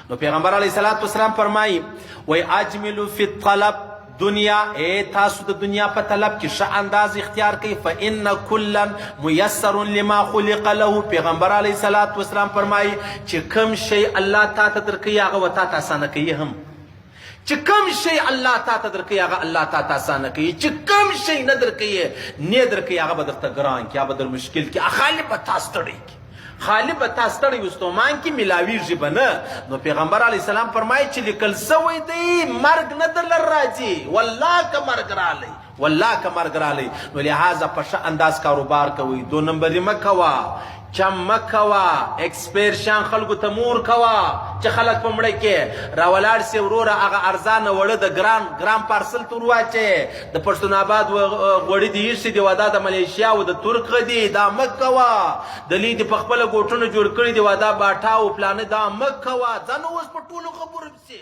نو پیغمبر علیه الصلاۃ والسلام فرمایي وای اجملوا فی الطلب دنیا تاسو د دنیا په طلب کې ښه انداز اختیار کوي فإن كلا میسر لما خلق له. پیغمبر علیه الصلاۃ والسلام فرمایي چې کوم شی الله تا ته درکوي هغه ورته تا اسانه کوي هم. چې کوم شی الله تا ته درکوي هغه الله تا ته اسانه کوي. چې کوم شی نه درکوي نه درکوي هغه به درته ګران کړي، هغه به در مشکل کړي، خالي به تا ستړی کړي، خالي به تا ستړی وستومان کې ملاویږي به نه. نو پیغمبر علیه السلام فرمایي چې لیکل سوی دی مرګ نه درله راځي، والله که مرګ رالی، والله که مرګ رالی. نو لحاظه په ښه انداز کاروبار کوئ، دو نمبري مه کوه، چم مه کوه، اکسپیر شان خلکو ته مور کوه چې خلک په مړه کې راولاړ سي وروره هغه ارزانه وړه د ګران پارسل ته ورواچې. د پښتون آباد غوړي دي ایښي دي دا د ملیشیا او د ترک دي، دا مه کوه. د لوی دي په خپله ګوټونه جوړ کړي دي دا باټا او پلانه، دا مه کوه. ځه نو اوس په ټولو خبرو پسې